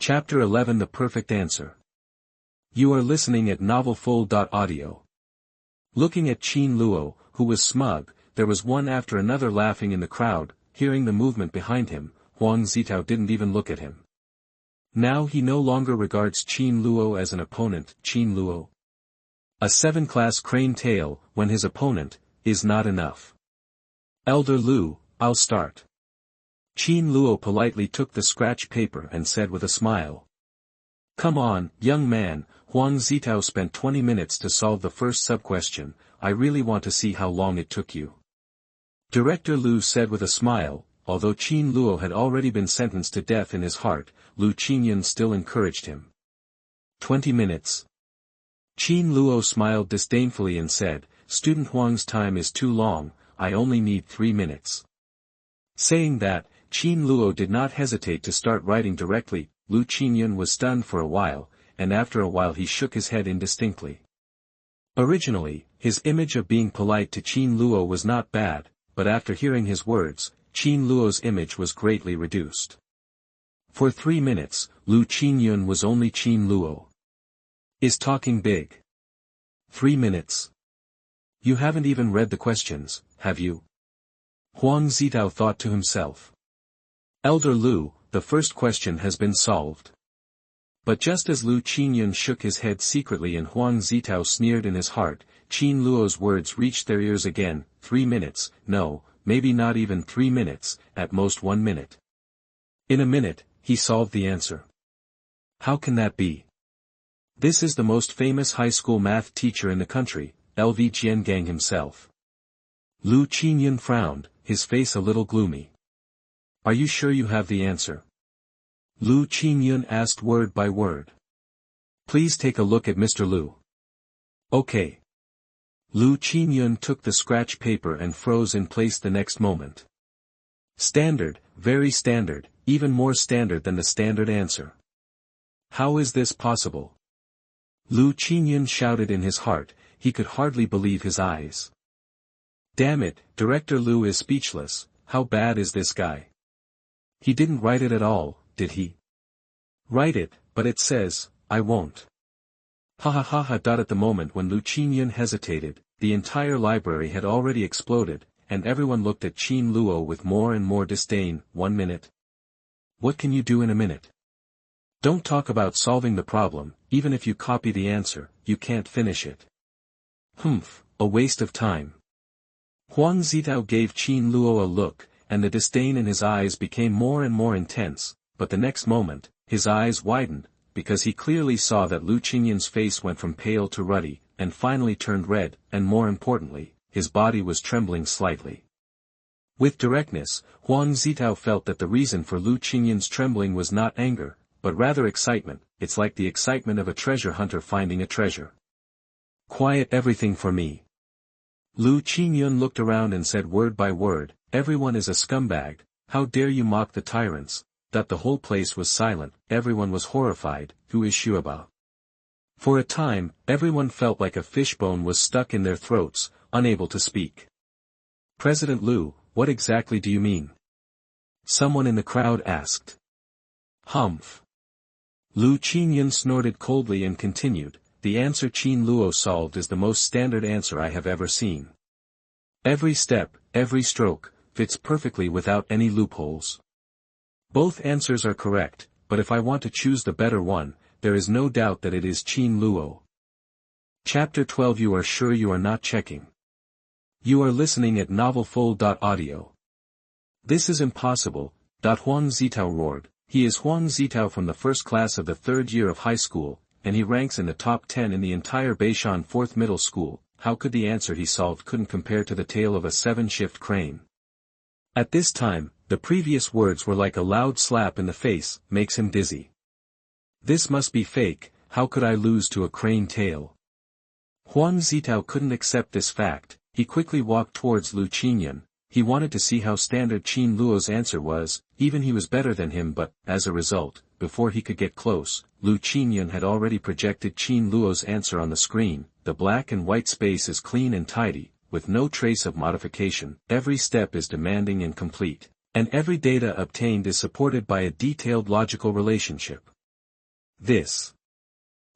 Chapter 11 The Perfect Answer. You are listening at novelfull.audio. Looking at Qian Luo, who was smug, there was one after another laughing in the crowd. Hearing the movement behind him, Huang Zitao didn't even look at him. Now he no longer regards Qian Luo as an opponent. Qian Luo, a 7-class crane tail, when his opponent, is not enough. Elder Lu, I'll start. Qian Luo politely took the scratch paper and said with a smile. Come on, young man. Huang Zitao spent 20 minutes to solve the first sub-question. I really want to see how long it took you. Director Lu said with a smile. Although Qian Luo had already been sentenced to death in his heart, Lu Qingyun still encouraged him. 20 minutes. Qian Luo smiled disdainfully and said, Student Huang's time is too long, I only need 3 minutes. Saying that, Qian Luo did not hesitate to start writing directly. Lu Qingyun was stunned for a while, and after a while he shook his head indistinctly. Originally, his image of being polite to Qian Luo was not bad, but after hearing his words, Qian Luo's image was greatly reduced. For 3 minutes, Lu Qingyun was only Qian Luo. Is talking big. 3 minutes. You haven't even read the questions, have you? Huang Zitao thought to himself. Elder Lu, the first question has been solved. But just as Lu Qingyun shook his head secretly and Huang Zitao sneered in his heart, Qian Luo's words reached their ears again. 3 minutes, no, maybe not even 3 minutes, at most 1 minute. In a minute, he solved the answer. How can that be? This is the most famous high school math teacher in the country, LV Jiangang himself. Lu Qingyun frowned, his face a little gloomy. Are you sure you have the answer? Lu Qingyun asked word by word. Please take a look at Mr. Lu. Okay. Lu Qingyun took the scratch paper and froze in place the next moment. Standard, very standard, even more standard than the standard answer. How is this possible? Lu Qingyun shouted in his heart, he could hardly believe his eyes. Damn it, Director Lu is speechless. How bad is this guy? He didn't write it at all, did he? Write it, but it says, I won't. Ha ha ha ha. At the moment when Lu Qingyun hesitated, the entire library had already exploded, and everyone looked at Qian Luo with more and more disdain. 1 minute? What can you do in a minute? Don't talk about solving the problem. Even if you copy the answer, you can't finish it. Humph, a waste of time. Huang Zitao gave Qian Luo a look, and the disdain in his eyes became more and more intense, but the next moment, his eyes widened, because he clearly saw that Lu Qingyun's face went from pale to ruddy, and finally turned red, and more importantly, his body was trembling slightly. With directness, Huang Zitao felt that the reason for Lu Qingyun's trembling was not anger, but rather excitement. It's like the excitement of a treasure hunter finding a treasure. Quiet everything for me. Lu Qingyun looked around and said word by word, everyone is a scumbag, how dare you mock the tyrants. That the whole place was silent, everyone was horrified. Who is Shuaba? For a time, everyone felt like a fishbone was stuck in their throats, unable to speak. President Lu, what exactly do you mean? Someone in the crowd asked. Humph. Lu Qingyun snorted coldly and continued, the answer Qian Luo solved is the most standard answer I have ever seen. Every step, every stroke, fits perfectly without any loopholes. Both answers are correct, but if I want to choose the better one, there is no doubt that it is Qian Luo. Chapter 12 You are sure you are not checking. You are listening at novelfull.audio. This is impossible. Huang Zitao roared. He is Huang Zitao from the first class of the 3rd year of high school, and he ranks in the top 10 in the entire Beishan 4th middle school. How could the answer he solved couldn't compare to the tail of a 7-shift crane? At this time, the previous words were like a loud slap in the face, makes him dizzy. This must be fake. How could I lose to a crane tail? Huang Zitao couldn't accept this fact. He quickly walked towards Lu Qingyun. He wanted to see how standard Qian Luo's answer was. Even he was better than him, but, as a result, before he could get close, Lu Qingyun had already projected Qian Luo's answer on the screen. The black and white space is clean and tidy, with no trace of modification. Every step is demanding and complete, and every data obtained is supported by a detailed logical relationship. This.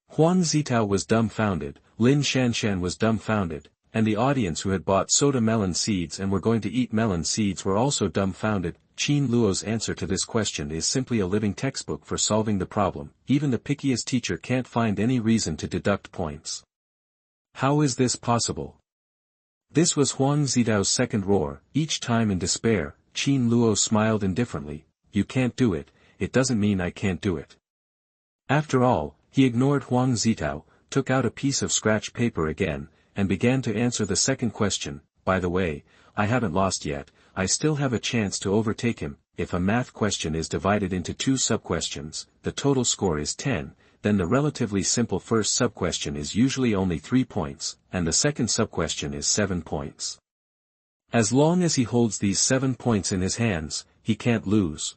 Huang Zitao was dumbfounded, Lin Shanshan was dumbfounded, and the audience who had bought soda melon seeds and were going to eat melon seeds were also dumbfounded. Qin Luo's answer to this question is simply a living textbook for solving the problem. Even the pickiest teacher can't find any reason to deduct points. How is this possible? This was Huang Zitao's second roar. Each time in despair, Qin Luo smiled indifferently. You can't do it, it doesn't mean I can't do it. After all, he ignored Huang Zitao, took out a piece of scratch paper again, and began to answer the second question. By the way, I haven't lost yet, I still have a chance to overtake him. If a math question is divided into two sub-questions, the total score is 10, then the relatively simple first sub-question is usually only 3 points, and the second sub-question is 7 points. As long as he holds these 7 points in his hands, he can't lose.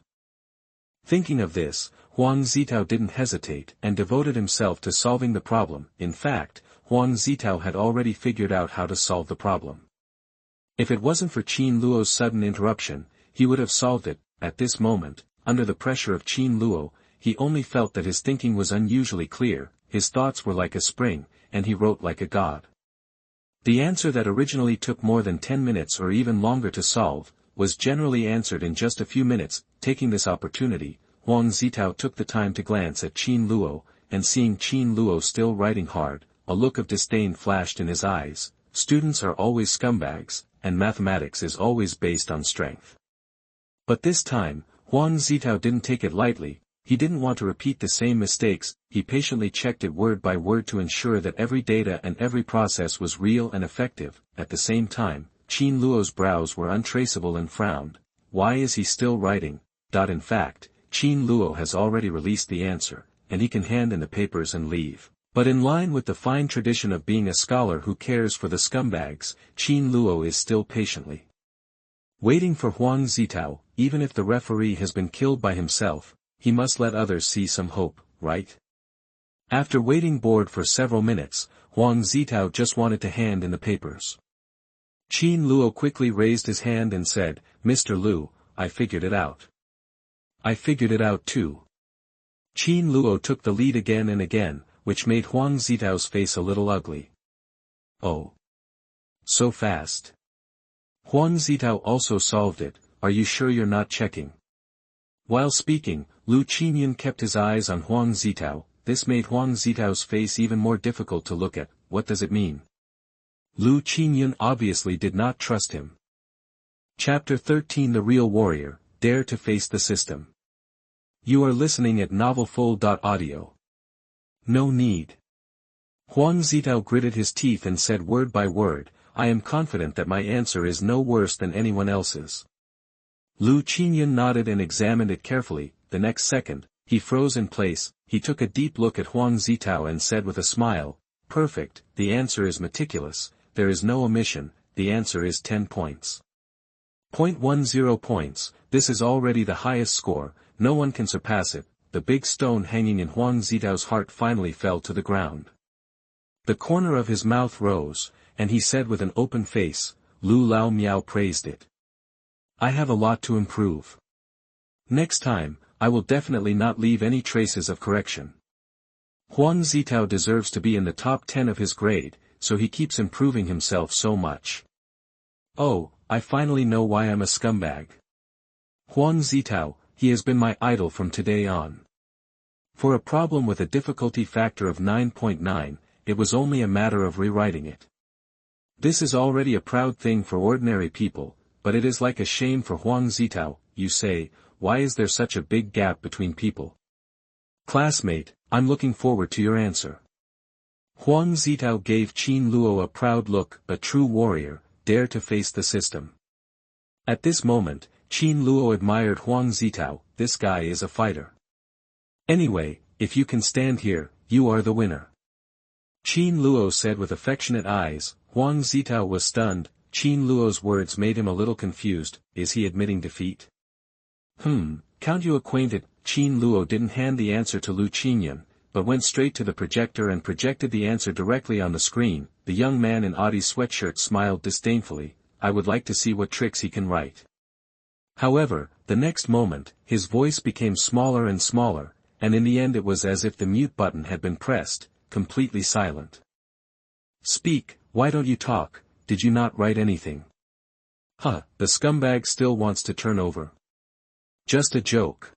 Thinking of this, Huang Zitao didn't hesitate and devoted himself to solving the problem. In fact, Huang Zitao had already figured out how to solve the problem. If it wasn't for Qin Luo's sudden interruption, he would have solved it. At this moment, under the pressure of Qin Luo, he only felt that his thinking was unusually clear, his thoughts were like a spring, and he wrote like a god. The answer that originally took more than 10 minutes or even longer to solve, was generally answered in just a few minutes. Taking this opportunity, Huang Zitao took the time to glance at Qin Luo, and seeing Qin Luo still writing hard, a look of disdain flashed in his eyes. Students are always scumbags, and mathematics is always based on strength. But this time, Huang Zitao didn't take it lightly. He didn't want to repeat the same mistakes. He patiently checked it word by word to ensure that every data and every process was real and effective. At the same time, Qin Luo's brows were untraceable and frowned. Why is he still writing? In fact, Qin Luo has already released the answer, and he can hand in the papers and leave. But in line with the fine tradition of being a scholar who cares for the scumbags, Qin Luo is still patiently waiting for Huang Zitao. Even if the referee has been killed by himself, he must let others see some hope, right? After waiting bored for several minutes, Huang Zitao just wanted to hand in the papers. Qin Luo quickly raised his hand and said, Mr. Lu, I figured it out. I figured it out too. Qin Luo took the lead again and again, which made Huang Zitao's face a little ugly. Oh. So fast. Huang Zitao also solved it. Are you sure you're not checking? While speaking, Lu Qinyan kept his eyes on Huang Zitao. This made Huang Zitao's face even more difficult to look at. What does it mean? Lu Qinyan obviously did not trust him. Chapter 13 The Real Warrior, Dare to Face the System. You are listening at novelfull.audio. No need. Huang Zitao gritted his teeth and said word by word, I am confident that my answer is no worse than anyone else's. Lu Qinyan nodded and examined it carefully. The next second, he froze in place. He took a deep look at Huang Zitao and said with a smile, Perfect, the answer is meticulous, there is no omission, the answer is 10 points. 0.10 points, this is already the highest score, no one can surpass it. The big stone hanging in Huang Zitao's heart finally fell to the ground. The corner of his mouth rose, and he said with an open face, Lu Lao Miao praised it. I have a lot to improve. Next time, I will definitely not leave any traces of correction. Huang Zitao deserves to be in the top 10 of his grade, so he keeps improving himself so much. Oh, I finally know why I'm a scumbag. Huang Zitao, he has been my idol from today on. For a problem with a difficulty factor of 9.9, it was only a matter of rewriting it. This is already a proud thing for ordinary people, but it is like a shame for Huang Zitao. You say, why is there such a big gap between people? Classmate, I'm looking forward to your answer. Huang Zitao gave Qin Luo a proud look. A true warrior, dare to face the system. At this moment, Qin Luo admired Huang Zitao. This guy is a fighter. Anyway, if you can stand here, you are the winner. Qin Luo said with affectionate eyes. Huang Zitao was stunned. Qin Luo's words made him a little confused. Is he admitting defeat? Count you acquainted? Qin Luo didn't hand the answer to Lu Qinyan, but went straight to the projector and projected the answer directly on the screen. The young man in Audie's sweatshirt smiled disdainfully. I would like to see what tricks he can write. However, the next moment, his voice became smaller and smaller, and in the end it was as if the mute button had been pressed, completely silent. Speak, why don't you talk, did you not write anything? Huh, the scumbag still wants to turn over. Just a joke.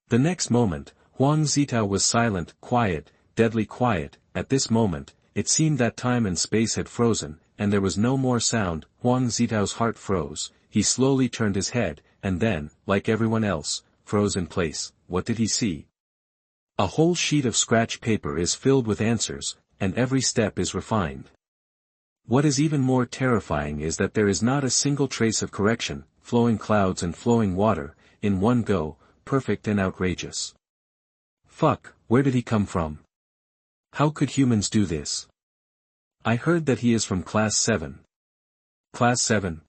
The next moment, Huang Zitao was silent, quiet, deadly quiet. At this moment, it seemed that time and space had frozen, and there was no more sound. Huang Zitao's heart froze, he slowly turned his head, and then, like everyone else, froze in place. What did he see? A whole sheet of scratch paper is filled with answers, and every step is refined. What is even more terrifying is that there is not a single trace of correction, flowing clouds and flowing water, in one go, perfect and outrageous. Fuck, where did he come from? How could humans do this? I heard that he is from Class 7. Class 7?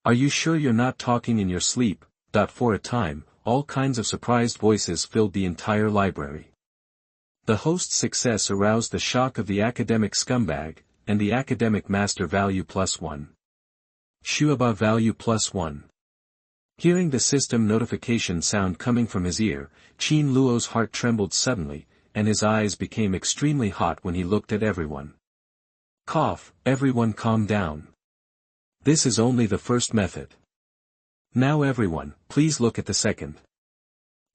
Are you sure you're not talking in your sleep? For a time, all kinds of surprised voices filled the entire library. The host's success aroused the shock of the academic scumbag, and the academic master value +1. Shuaba value +1. Hearing the system notification sound coming from his ear, Qin Luo's heart trembled suddenly, and his eyes became extremely hot when he looked at everyone. Cough, everyone calm down. This is only the first method. Now everyone, please look at the second.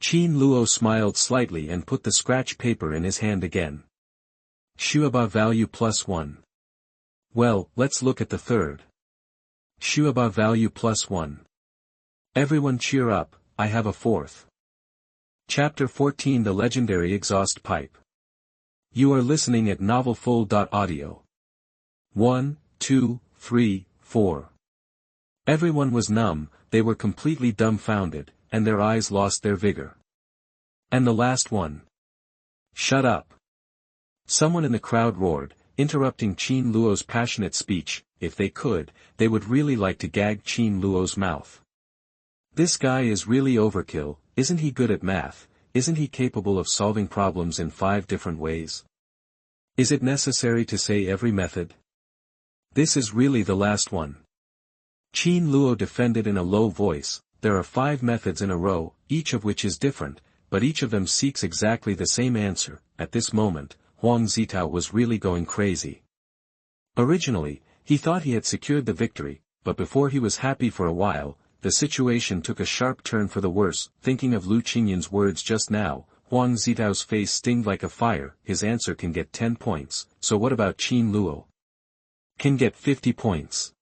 Qin Luo smiled slightly and put the scratch paper in his hand again. Shuaba value +1. Well, let's look at the third. Shuaba value +1. Everyone cheer up, I have a fourth. Chapter 14 The Legendary Exhaust Pipe. You are listening at novelfull.audio. 1, 2, 3, 4. Everyone was numb, they were completely dumbfounded, and their eyes lost their vigor. And the last one. Shut up. Someone in the crowd roared, interrupting Qin Luo's passionate speech. If they could, they would really like to gag Qin Luo's mouth. This guy is really overkill. Isn't he good at math? Isn't he capable of solving problems in 5 different ways? Is it necessary to say every method? This is really the last one. Qin Luo defended in a low voice. There are 5 methods in a row, each of which is different, but each of them seeks exactly the same answer. At this moment, Huang Zitao was really going crazy. Originally, he thought he had secured the victory, but before he was happy for a while, the situation took a sharp turn for the worse. Thinking of Lu Qingyan's words just now, Huang Zitao's face stinged like a fire. His answer can get 10 points, so what about Qin Luo? Can get 50 points.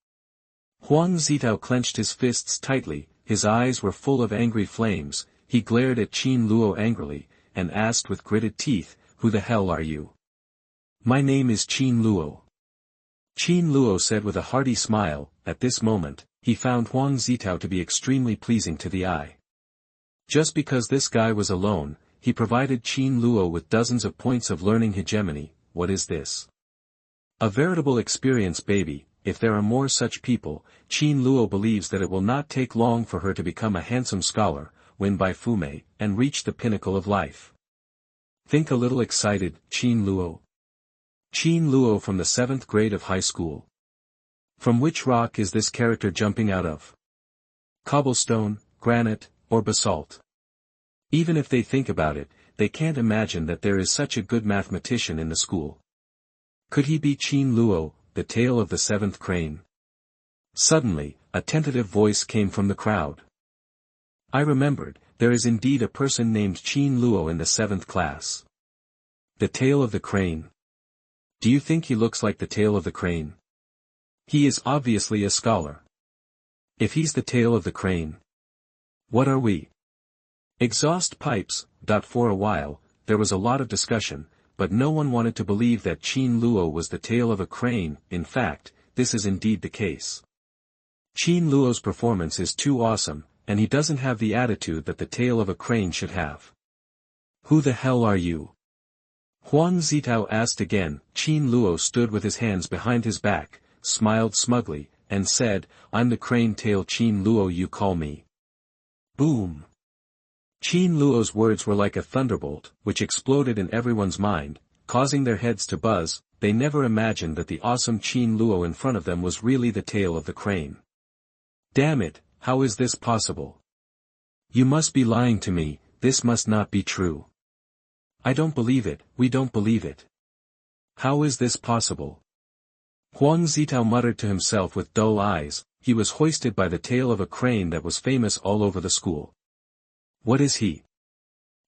Huang Zitao clenched his fists tightly, his eyes were full of angry flames. He glared at Qin Luo angrily, and asked with gritted teeth, who the hell are you? My name is Qin Luo. Qin Luo said with a hearty smile. At this moment, he found Huang Zitao to be extremely pleasing to the eye. Just because this guy was alone, he provided Qin Luo with dozens of points of learning hegemony. What is this? A veritable experience, baby. If there are more such people, Qin Luo believes that it will not take long for her to become a handsome scholar, win by Fume, and reach the pinnacle of life. Think a little excited, Qin Luo. Qin Luo from the 7th grade of high school. From which rock is this character jumping out of? Cobblestone, granite, or basalt? Even if they think about it, they can't imagine that there is such a good mathematician in the school. Could he be Qin Luo, the tail of the 7th crane? Suddenly, a tentative voice came from the crowd. I remembered, there is indeed a person named Qin Luo in the 7th class. The tail of the crane. Do you think he looks like the tail of the crane? He is obviously a scholar. If he's the tail of the crane, what are we? Exhaust pipes. For a while, there was a lot of discussion, but no one wanted to believe that Qin Luo was the tail of a crane. In fact, this is indeed the case. Qin Luo's performance is too awesome, and he doesn't have the attitude that the tail of a crane should have. Who the hell are you? Huang Zitao asked again. Qin Luo stood with his hands behind his back, smiled smugly, and said, I'm the crane tail Qin Luo you call me. Boom. Qin Luo's words were like a thunderbolt, which exploded in everyone's mind, causing their heads to buzz. They never imagined that the awesome Qin Luo in front of them was really the tail of the crane. Damn it, how is this possible? You must be lying to me. this must not be true. I don't believe it, we don't believe it. How is this possible? Huang Zitao muttered to himself with dull eyes. He was hoisted by the tail of a crane that was famous all over the school. What is he?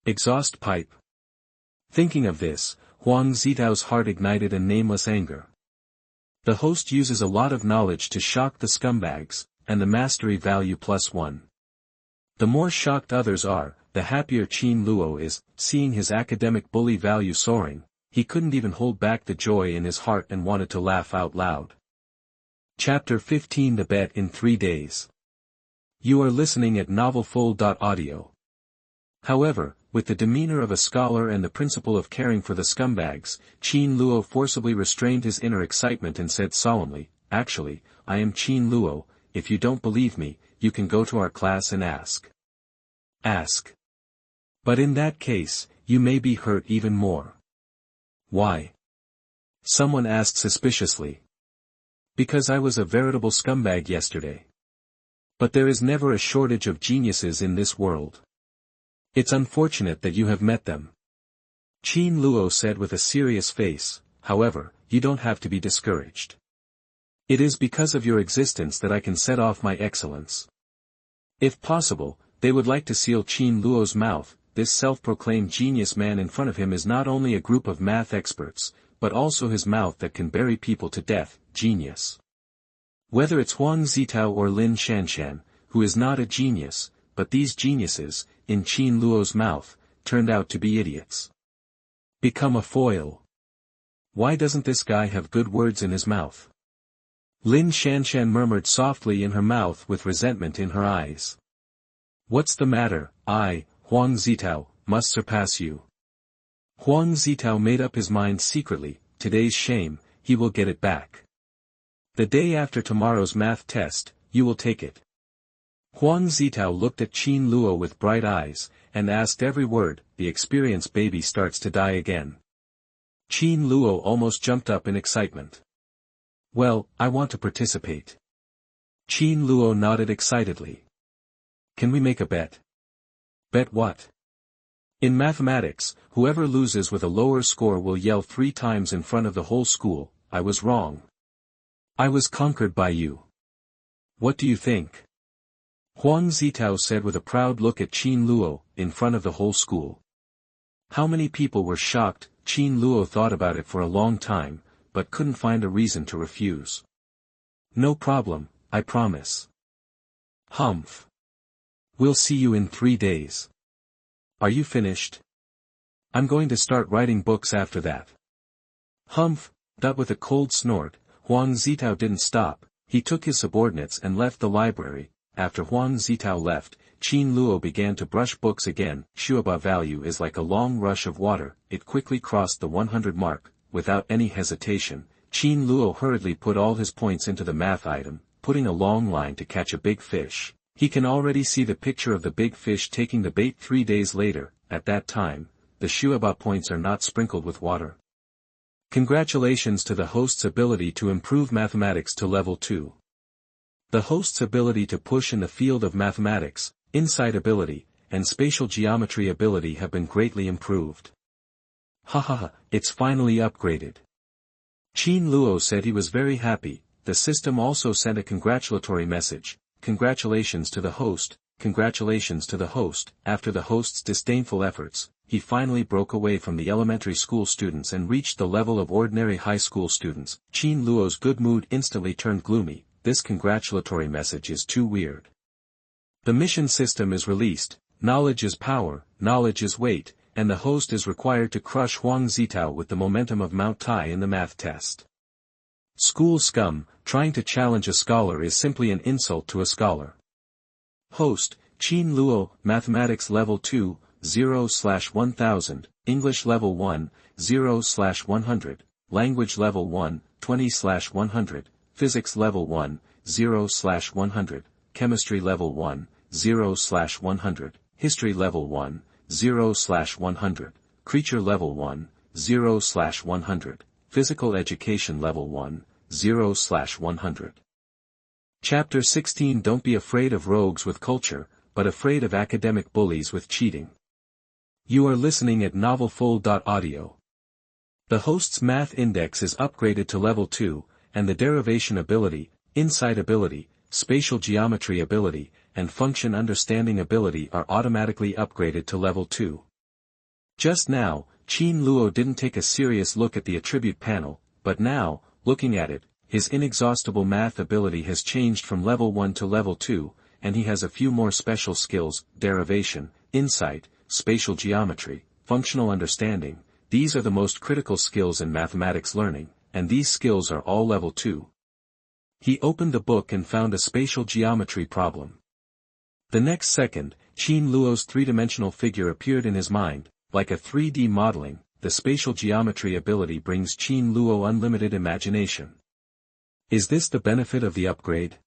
Exhaust pipe. Thinking of this, Huang Zitao's heart ignited a nameless anger. The host uses a lot of knowledge to shock the scumbags, and the mastery value +1. The more shocked others are, the happier Qin Luo is. Seeing his academic bully value soaring, he couldn't even hold back the joy in his heart and wanted to laugh out loud. Chapter 15: The Bet in 3 days. You are listening at novelfull.audio. However, with the demeanor of a scholar and the principle of caring for the scumbags, Qin Luo forcibly restrained his inner excitement and said solemnly, "Actually, I am Qin Luo. If you don't believe me, you can go to our class and ask. Ask. But in that case, you may be hurt even more." "Why?" someone asked suspiciously. "Because I was a veritable scumbag yesterday. But there is never a shortage of geniuses in this world. It's unfortunate that you have met them." Qin Luo said with a serious face, "However, you don't have to be discouraged. It is because of your existence that I can set off my excellence." If possible, they would like to seal Qin Luo's mouth. This self-proclaimed genius man in front of him is not only a group of math experts, but also his mouth that can bury people to death. Genius. Whether it's Huang Zitao or Lin Shanshan, who is not a genius, but these geniuses, in Qin Luo's mouth, turned out to be idiots. Become a foil. Why doesn't this guy have good words in his mouth? Lin Shanshan murmured softly in her mouth with resentment in her eyes. What's the matter? I, Huang Zitao, must surpass you. Huang Zitao made up his mind secretly, today's shame, he will get it back. The day after tomorrow's math test, you will take it. Huang Zitao looked at Qin Luo with bright eyes, and asked every word. The experienced baby starts to die again. Qin Luo almost jumped up in excitement. Well, I want to participate. Qin Luo nodded excitedly. Can we make a bet? Bet what? In mathematics, whoever loses with a lower score will yell 3 times in front of the whole school, I was wrong. I was conquered by you. What do you think? Huang Zitao said with a proud look at Qin Luo, in front of the whole school. How many people were shocked? Qin Luo thought about it for a long time, but couldn't find a reason to refuse. No problem, I promise. Humph. We'll see you in 3 days. Are you finished? I'm going to start writing books after that. Humph. With a cold snort, Huang Zitao didn't stop. He took his subordinates and left the library. After Huang Zitao left, Qin Luo began to brush books again. Shuaba value is like a long rush of water. It quickly crossed the 100 mark. Without any hesitation, Qin Luo hurriedly put all his points into the math item, putting a long line to catch a big fish. He can already see the picture of the big fish taking the bait 3 days later. At that time, the Shuaba points are not sprinkled with water. Congratulations to the host's ability to improve mathematics to level 2. The host's ability to push in the field of mathematics, insight ability, and spatial geometry ability have been greatly improved. Hahaha, it's finally upgraded. Qin Luo said he was very happy. The system also sent a congratulatory message. Congratulations to the host, congratulations to the host. After the host's disdainful efforts, he finally broke away from the elementary school students and reached the level of ordinary high school students. Qin Luo's good mood instantly turned gloomy. This congratulatory message is too weird. The mission system is released, knowledge is power, knowledge is weight, and the host is required to crush Huang Zitao with the momentum of Mount Tai in the math test. School scum, trying to challenge a scholar is simply an insult to a scholar. Host, Qin Luo, Mathematics Level 2, 0/1000, English Level 1, 0/100, Language Level 1, 20/100, Physics Level 1, 0/100, Chemistry Level 1, 0/100, History Level 1, 0/100, Creature Level 1, 0/100, Physical Education Level 1, 0/100. Chapter 16. Don't be afraid of rogues with culture, but afraid of academic bullies with cheating. You are listening at novelfull.audio. The host's math index is upgraded to level 2, and the derivation ability, insight ability, spatial geometry ability, and function understanding ability are automatically upgraded to level 2. Just now, Qin Luo didn't take a serious look at the attribute panel, but now, looking at it, his inexhaustible math ability has changed from level 1 to level 2, and he has a few more special skills: derivation, insight, spatial geometry, functional understanding. These are the most critical skills in mathematics learning, and these skills are all level 2. He opened the book and found a spatial geometry problem. The next second, Qin Luo's three-dimensional figure appeared in his mind, like a 3D modeling. The spatial geometry ability brings Qin Luo unlimited imagination. Is this the benefit of the upgrade?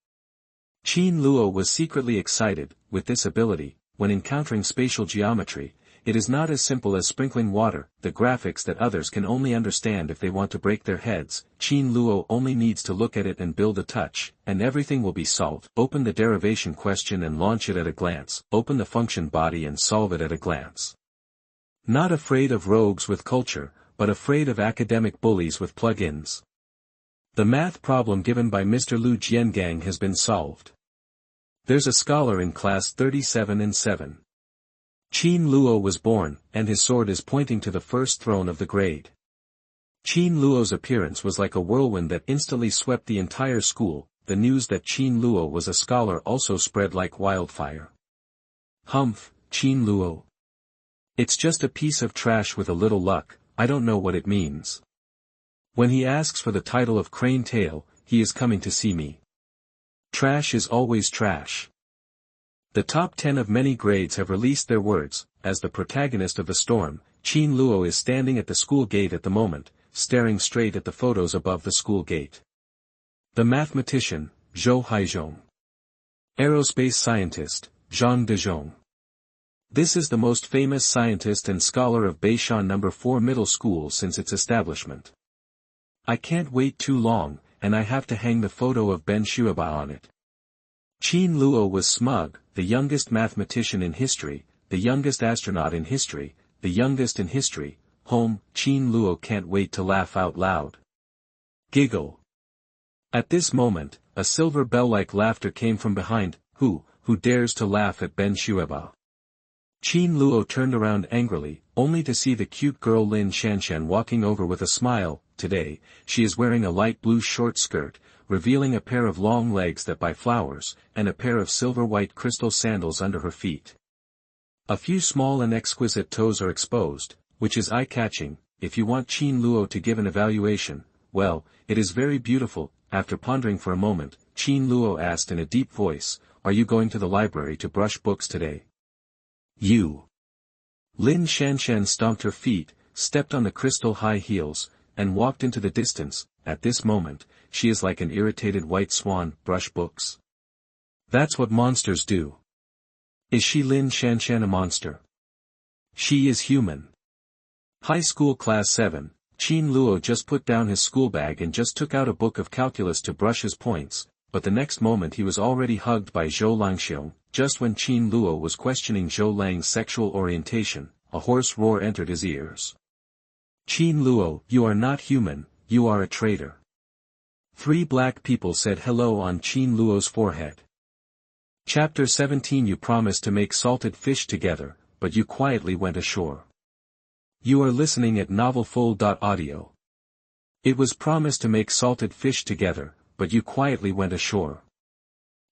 Qin Luo was secretly excited. With this ability, when encountering spatial geometry, it is not as simple as sprinkling water, the graphics that others can only understand if they want to break their heads. Qin Luo only needs to look at it and build a touch, and everything will be solved. Open the derivation question and launch it at a glance. Open the function body and solve it at a glance. Not afraid of rogues with culture, but afraid of academic bullies with plugins. The math problem given by Mr. Lu Jiangang has been solved. There's a scholar in class 37 and 7. Qin Luo was born, and his sword is pointing to the first throne of the grade. Qin Luo's appearance was like a whirlwind that instantly swept the entire school. The news that Qin Luo was a scholar also spread like wildfire. Humph, Qin Luo. It's just a piece of trash with a little luck. I don't know what it means. When he asks for the title of Crane Tail, he is coming to see me. Trash is always trash. The top 10 of many grades have released their words. As the protagonist of the storm, Qin Luo is standing at the school gate at the moment, staring straight at the photos above the school gate. The mathematician, Zhou Haizhong. Aerospace scientist, Zhang Dezhong. This is the most famous scientist and scholar of Beishan No. 4 Middle School since its establishment. I can't wait too long, and I have to hang the photo of Ben Shuaba on it. Qin Luo was smug, the youngest mathematician in history, the youngest astronaut in history, the youngest in history. Qin Luo can't wait to laugh out loud. Giggle. At this moment, a silver bell-like laughter came from behind. Who dares to laugh at Ben Shuaba? Qin Luo turned around angrily, only to see the cute girl Lin Shanshan walking over with a smile. Today, she is wearing a light blue short skirt, revealing a pair of long legs that buy flowers, and a pair of silver-white crystal sandals under her feet. A few small and exquisite toes are exposed, which is eye-catching. If you want Qin Luo to give an evaluation, well, it is very beautiful. After pondering for a moment, Qin Luo asked in a deep voice, "Are you going to the library to brush books today?" You. Lin Shanshan stomped her feet, stepped on the crystal high heels, and walked into the distance. At this moment, she is like an irritated white swan. Brush books? That's what monsters do. Is she Lin Shanshan a monster? She is human. High school class 7, Qin Luo just put down his school bag and just took out a book of calculus to brush his points, but the next moment he was already hugged by Zhou Langxiong. Just when Qin Luo was questioning Zhou Lang's sexual orientation, a hoarse roar entered his ears. Qin Luo, you are not human, you are a traitor. 3 black people said hello on Qin Luo's forehead. Chapter 17. You promised to make salted fish together, but you quietly went ashore. You are listening at novelfull.audio. It was promised to make salted fish together, but you quietly went ashore.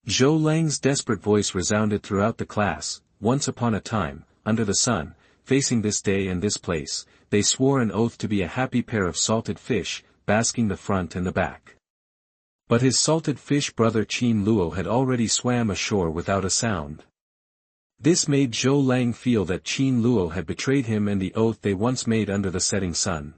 Zhou Lang's desperate voice resounded throughout the class. Once upon a time, under the sun, facing this day and this place, they swore an oath to be a happy pair of salted fish, basking the front and the back. But his salted fish brother Qin Luo had already swam ashore without a sound. This made Zhou Lang feel that Qin Luo had betrayed him and the oath they once made under the setting sun.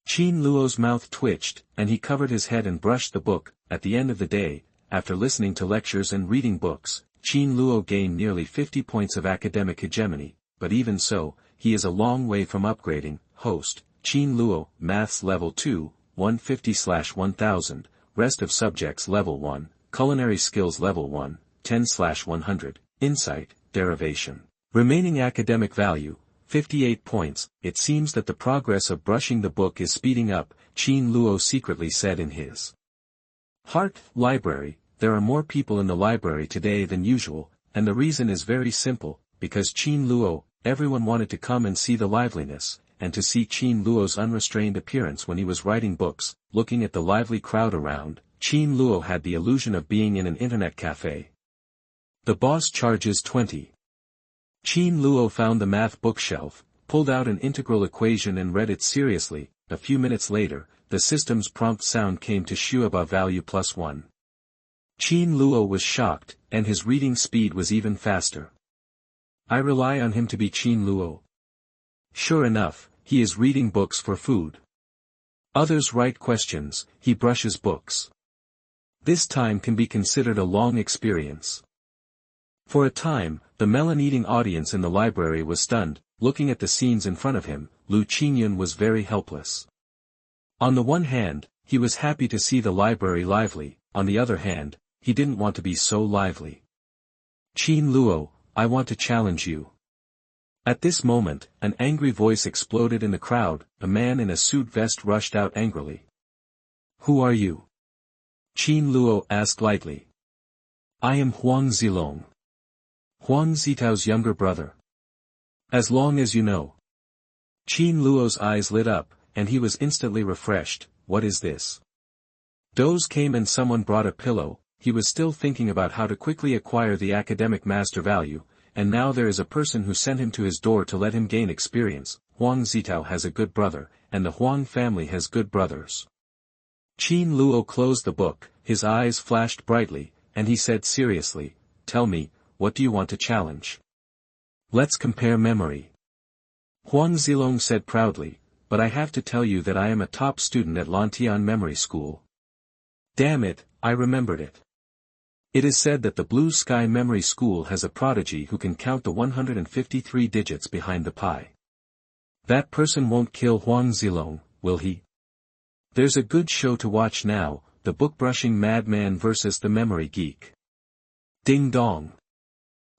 Qin Luo's mouth twitched, and he covered his head and brushed the book. At the end of the day, after listening to lectures and reading books, Qin Luo gained nearly 50 points of academic hegemony, but even so, he is a long way from upgrading. Host, Qin Luo, Maths Level 2, 150/1000, Rest of Subjects Level 1, Culinary Skills Level 1, 10/100, Insight, Derivation. Remaining academic value, 58 points. It seems that the progress of brushing the book is speeding up, Qin Luo secretly said in his heart. Library. There are more people in the library today than usual, and the reason is very simple, because Qin Luo, everyone wanted to come and see the liveliness, and to see Qin Luo's unrestrained appearance when he was writing books. Looking at the lively crowd around, Qin Luo had the illusion of being in an internet cafe. The boss charges 20. Qin Luo found the math bookshelf, pulled out an integral equation and read it seriously. A few minutes later, the system's prompt sound came to Shuaba value +1. Qin Luo was shocked, and his reading speed was even faster. I rely on him to be Qin Luo. Sure enough, he is reading books for food. Others write questions, he brushes books. This time can be considered a long experience. For a time, the melon-eating audience in the library was stunned. Looking at the scenes in front of him, Lu Qingyun was very helpless. On the one hand, he was happy to see the library lively, on the other hand, he didn't want to be so lively. Qin Luo, I want to challenge you. At this moment, an angry voice exploded in the crowd. A man in a suit vest rushed out angrily. Who are you? Qin Luo asked lightly. I am Huang Zilong. Huang Zitao's younger brother. As long as you know. Qin Luo's eyes lit up, and he was instantly refreshed. What is this? Doze came and someone brought a pillow. He was still thinking about how to quickly acquire the academic master value, and now there is a person who sent him to his door to let him gain experience. Huang Zitao has a good brother, and the Huang family has good brothers. Qin Luo closed the book, his eyes flashed brightly, and he said seriously, Tell me, what do you want to challenge? Let's compare memory. Huang Zilong said proudly, but I have to tell you that I am a top student at Lantian Memory School. Damn it, I remembered it. It is said that the Blue Sky Memory School has a prodigy who can count the 153 digits behind the pi. That person won't kill Huang Zilong, will he? There's a good show to watch now, the book-brushing madman versus the memory geek. Ding dong.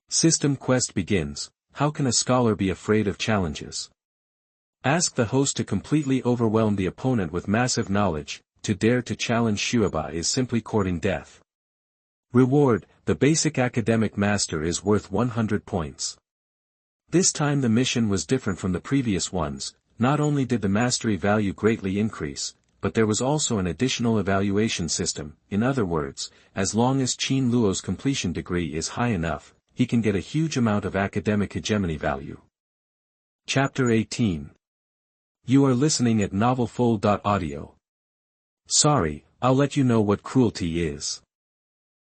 System quest begins. How can a scholar be afraid of challenges? Ask the host to completely overwhelm the opponent with massive knowledge. To dare to challenge Shuaba is simply courting death. Reward, the basic academic master is worth 100 points. This time the mission was different from the previous ones. Not only did the mastery value greatly increase, but there was also an additional evaluation system. In other words, as long as Qin Luo's completion degree is high enough, he can get a huge amount of academic hegemony value. Chapter 18. You are listening at novelfull.audio. Sorry, I'll let you know what cruelty is.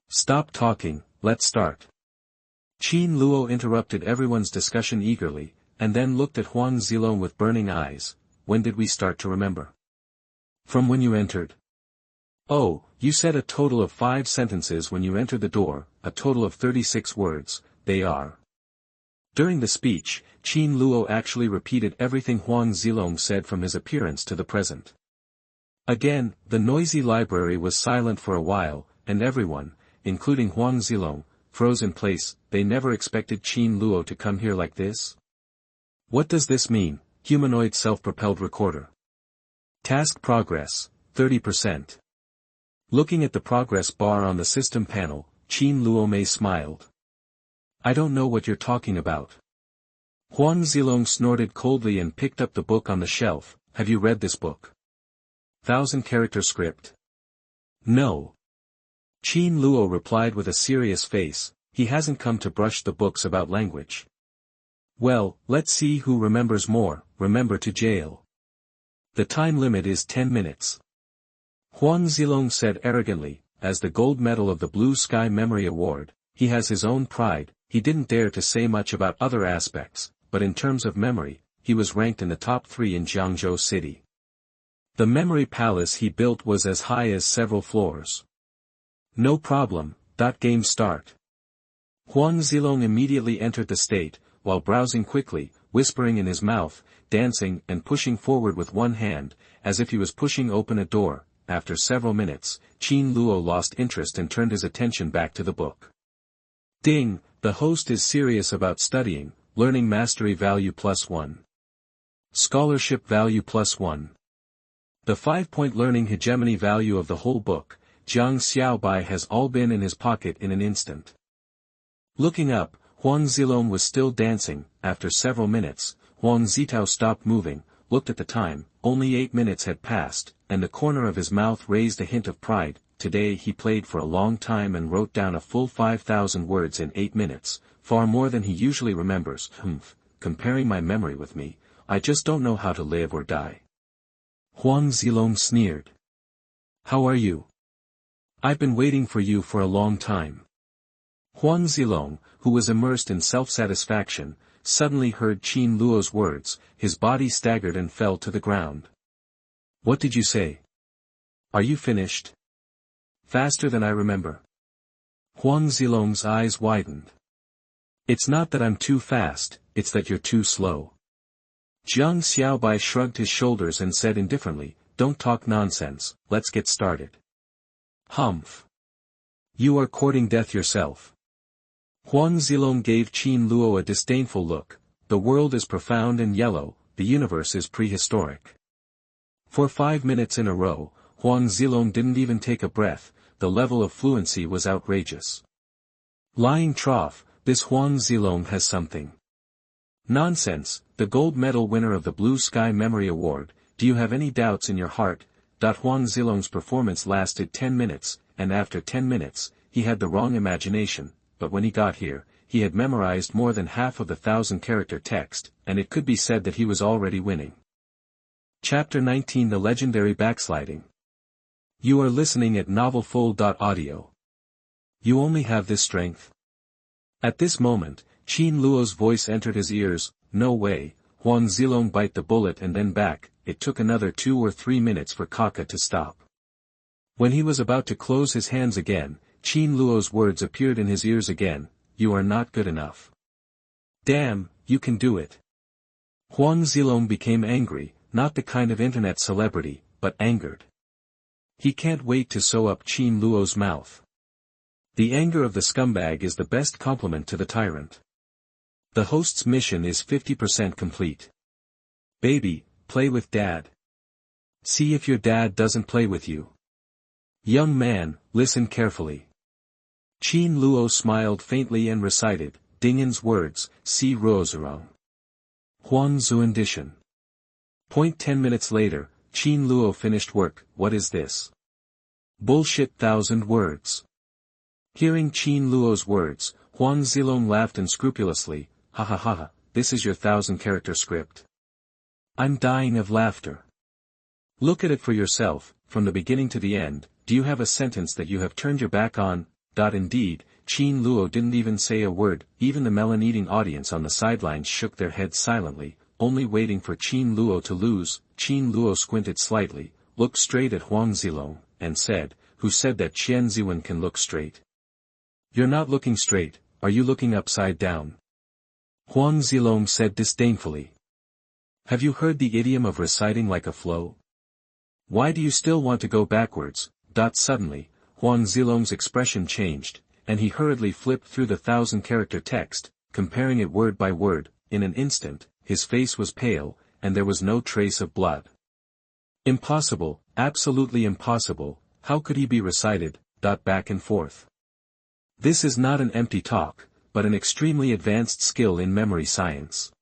Stop talking, let's start. Qin Luo interrupted everyone's discussion eagerly, and then looked at Huang Zilong with burning eyes. When did we start to remember? From when you entered. Oh, you said a total of 5 sentences when you entered the door, a total of 36 words, they are. During the speech, Qin Luo actually repeated everything Huang Zilong said from his appearance to the present. Again, the noisy library was silent for a while, and everyone, including Huang Zilong, froze in place. They never expected Qin Luo to come here like this. What does this mean? Humanoid self-propelled recorder. Task progress, 30%. Looking at the progress bar on the system panel, Qin Luo smiled. I don't know what you're talking about. Huang Zilong snorted coldly and picked up the book on the shelf. Have you read this book? 1,000-character script. No. Qin Luo replied with a serious face. He hasn't come to brush the books about language. Well, let's see who remembers more. Remember to jail. The time limit is 10 minutes. Huang Zilong said arrogantly, as the gold medal of the Blue Sky Memory Award, he has his own pride. He didn't dare to say much about other aspects, but in terms of memory, he was ranked in the top 3 in Jiangzhou City. The memory palace he built was as high as several floors. No problem, game start. Huang Zilong immediately entered the state, while browsing quickly, whispering in his mouth, dancing and pushing forward with one hand, as if he was pushing open a door. After several minutes, Qin Luo lost interest and turned his attention back to the book. Ding, the host is serious about studying. Learning Mastery Value +1. Scholarship Value +1. The 5-point learning hegemony value of the whole book, Jiang Xiaobai, has all been in his pocket in an instant. Looking up, Huang Zilong was still dancing. After several minutes, Huang Zitao stopped moving, looked at the time. Only 8 minutes had passed, and the corner of his mouth raised a hint of pride. Today he played for a long time and wrote down a full 5,000 words in 8 minutes, far more than he usually remembers. Comparing my memory with me, I just don't know how to live or die. Huang Zilong sneered. How are you? I've been waiting for you for a long time. Huang Zilong, who was immersed in self-satisfaction, suddenly heard Qin Luo's words. His body staggered and fell to the ground. What did you say? Are you finished? Faster than I remember. Huang Zilong's eyes widened. It's not that I'm too fast, it's that you're too slow. Jiang Xiaobai shrugged his shoulders and said indifferently, Don't talk nonsense, let's get started. Humph. You are courting death yourself. Huang Zilong gave Qin Luo a disdainful look. The world is profound and yellow, the universe is prehistoric. For 5 minutes in a row, Huang Zilong didn't even take a breath. The level of fluency was outrageous. Lying trough, this Huang Zilong has something. Nonsense, the gold medal winner of the Blue Sky Memory Award. Do you have any doubts in your heart? Huang Zilong's performance lasted 10 minutes, and after 10 minutes, he had the wrong imagination, but when he got here, he had memorized more than half of the 1,000-character text, and it could be said that he was already winning. Chapter 19: The Legendary Backsliding. You are listening at novelfull.audio. You only have this strength? At this moment, Qin Luo's voice entered his ears. No way, Huang Zilong bite the bullet and then back. It took another 2 or 3 minutes for Kaka to stop. When he was about to close his hands again, Qin Luo's words appeared in his ears again. You are not good enough. Damn, you can do it. Huang Zilong became angry, not the kind of internet celebrity, but angered. He can't wait to sew up Qin Luo's mouth. The anger of the scumbag is the best compliment to the tyrant. The host's mission is 50% complete. Baby, play with dad. See if your dad doesn't play with you. Young man, listen carefully. Qin Luo smiled faintly and recited, Dingen's words, Si Roserong. Huang Zuandishan. 10 minutes later, Qin Luo finished work. What is this? Bullshit 1,000 words. Hearing Qin Luo's words, Huang Zilong laughed unscrupulously. Ha ha ha ha, this is your 1,000-character script. I'm dying of laughter. Look at it for yourself, from the beginning to the end. Do you have a sentence that you have turned your back on? Indeed, Qin Luo didn't even say a word. Even the melon-eating audience on the sidelines shook their heads silently, only waiting for Qin Luo to lose. Qin Luo squinted slightly, looked straight at Huang Zilong, and said, Who said that Qian Ziwen can look straight? You're not looking straight, are you looking upside down? Huang Zilong said disdainfully. Have you heard the idiom of reciting like a flow? Why do you still want to go backwards? Suddenly, Huang Zilong's expression changed, and he hurriedly flipped through the 1,000-character text, comparing it word by word. In an instant, his face was pale, and there was no trace of blood. Impossible, absolutely impossible, how could he be recited? Back and forth. This is not an empty talk, but an extremely advanced skill in memory science.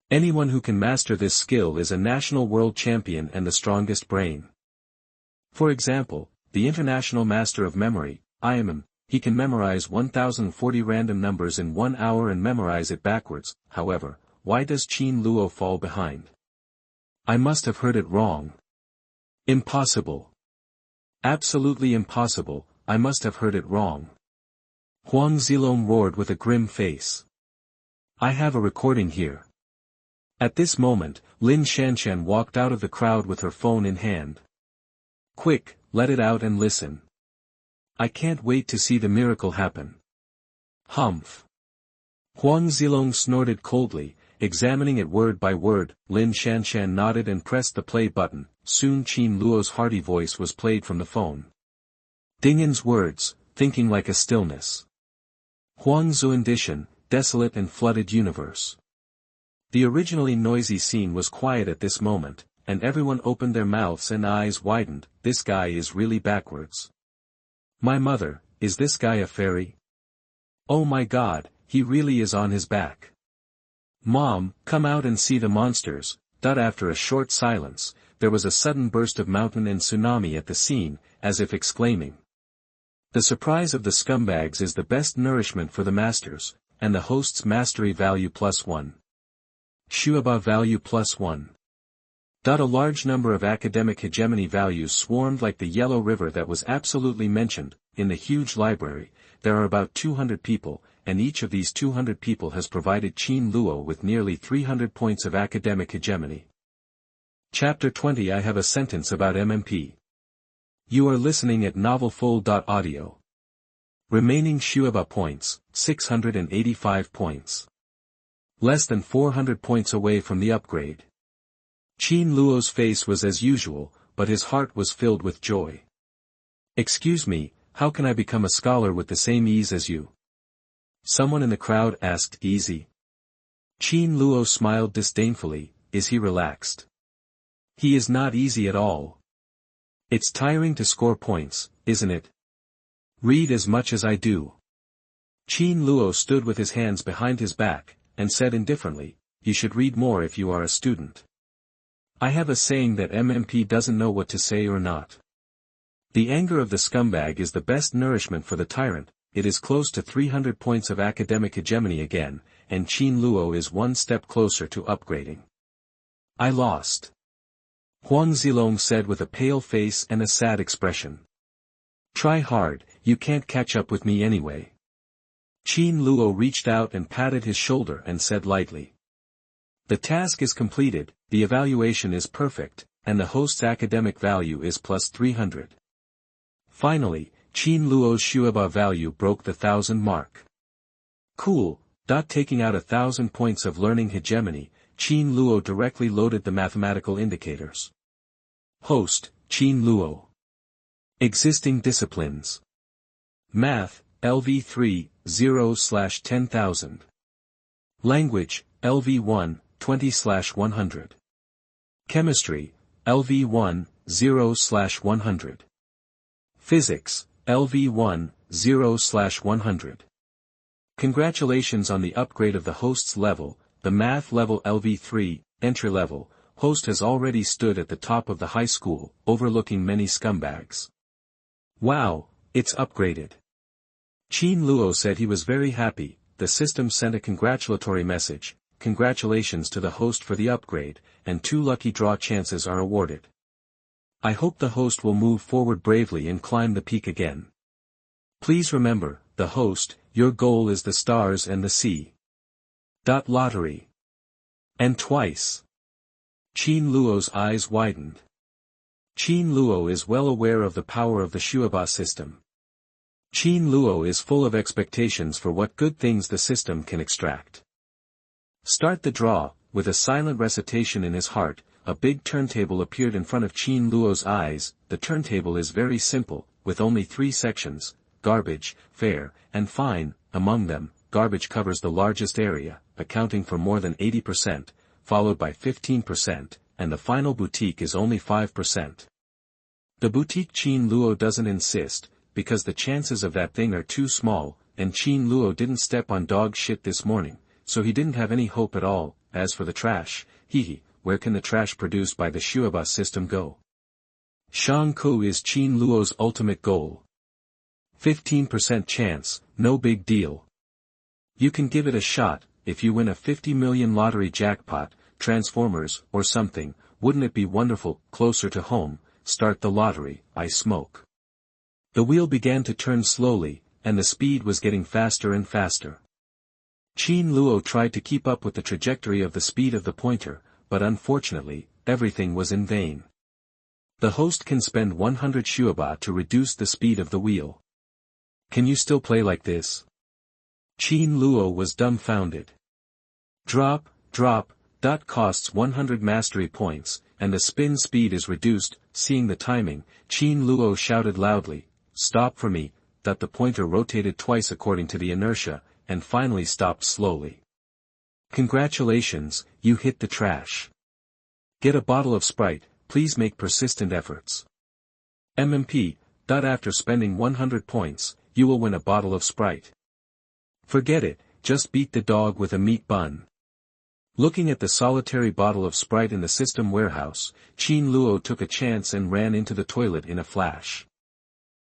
Anyone who can master this skill is a national world champion and the strongest brain. For example, the International Master of Memory, IMM, he can memorize 1,040 random numbers in 1 hour and memorize it backwards. However, why does Qin Luo fall behind? I must have heard it wrong. Impossible. Absolutely impossible, I must have heard it wrong. Huang Zilong roared with a grim face. I have a recording here. At this moment, Lin Shanshan walked out of the crowd with her phone in hand. Quick, let it out and listen. I can't wait to see the miracle happen. Humph. Huang Zilong snorted coldly, examining it word by word. Lin Shanshan nodded and pressed the play button. Soon Qin Luo's hearty voice was played from the phone. Dingen's words, thinking like a stillness. Huang Zuandishan, desolate and flooded universe. The originally noisy scene was quiet at this moment, and everyone opened their mouths and eyes widened. This guy is really backwards. My mother, is this guy a fairy? Oh my god, he really is on his back. Mom, come out and see the monsters. After a short silence, there was a sudden burst of mountain and tsunami at the scene, as if exclaiming. The surprise of the scumbags is the best nourishment for the masters, and the host's mastery value +1. Shuaba value +1. A large number of academic hegemony values swarmed like the yellow river that was absolutely mentioned. In the huge library, there are about 200 people, and each of these 200 people has provided Qin Luo with nearly 300 points of academic hegemony. Chapter 20. I have a sentence about MMP. You are listening at novelfull.audio. Remaining Shuaba points, 685 points. Less than 400 points away from the upgrade. Qin Luo's face was as usual, but his heart was filled with joy. Excuse me, how can I become a scholar with the same ease as you? Someone in the crowd asked. Easy? Qin Luo smiled disdainfully. Is he relaxed? He is not easy at all. It's tiring to score points, isn't it? Read as much as I do. Qin Luo stood with his hands behind his back, and said indifferently, you should read more if you are a student. I have a saying that MMP doesn't know what to say or not. The anger of the scumbag is the best nourishment for the tyrant. It is close to 300 points of academic hegemony again, and Qin Luo is one step closer to upgrading. I lost. Huang Zilong said with a pale face and a sad expression. Try hard, you can't catch up with me anyway. Qin Luo reached out and patted his shoulder and said lightly. The task is completed, the evaluation is perfect, and the host's academic value is +300. Finally, Qin Luo's Shuaba value broke the 1,000 mark. Cool. Taking out 1,000 points of learning hegemony, Qin Luo directly loaded the mathematical indicators. Host, Qin Luo. Existing disciplines. Math, LV3, 0/10,000. Language, LV1, 20/100. Chemistry, LV1, 0/100. Physics, LV1, 0/100. Congratulations on the upgrade of the host's level. The math level LV3, entry level, host has already stood at the top of the high school, overlooking many scumbags. Wow, it's upgraded. Qin Luo said he was very happy. The system sent a congratulatory message. Congratulations to the host for the upgrade, and 2 lucky draw chances are awarded. I hope the host will move forward bravely and climb the peak again. Please remember, the host, your goal is the stars and the sea. Lottery. And twice. Qin Luo's eyes widened. Qin Luo is well aware of the power of the Shuaba system. Qin Luo is full of expectations for what good things the system can extract. Start the draw. With a silent recitation in his heart, a big turntable appeared in front of Qin Luo's eyes. The turntable is very simple, with only 3 sections, garbage, fair, and fine. Among them, garbage covers the largest area, accounting for more than 80%, followed by 15%, and the final boutique is only 5%. The boutique Qin Luo doesn't insist, because the chances of that thing are too small, and Qin Luo didn't step on dog shit this morning, so he didn't have any hope at all. As for the trash, where can the trash produced by the Shuaba system go? Shangku is Qin Luo's ultimate goal. 15% chance, no big deal. You can give it a shot. If you win a 50 million lottery jackpot, Transformers, or something, wouldn't it be wonderful? Closer to home, start the lottery. I smoke. The wheel began to turn slowly, and the speed was getting faster and faster. Qin Luo tried to keep up with the trajectory of the speed of the pointer, but unfortunately, everything was in vain. The host can spend 100 Shuaba to reduce the speed of the wheel. Can you still play like this? Qin Luo was dumbfounded. Drop. Costs 100 mastery points, and the spin speed is reduced. Seeing the timing, Qin Luo shouted loudly, stop for me. The pointer rotated twice according to the inertia, and finally stopped slowly. Congratulations, you hit the trash. Get a bottle of Sprite, please make persistent efforts. MMP. After spending 100 points, you will win a bottle of Sprite. Forget it, just beat the dog with a meat bun. Looking at the solitary bottle of Sprite in the system warehouse, Chin Luo took a chance and ran into the toilet in a flash.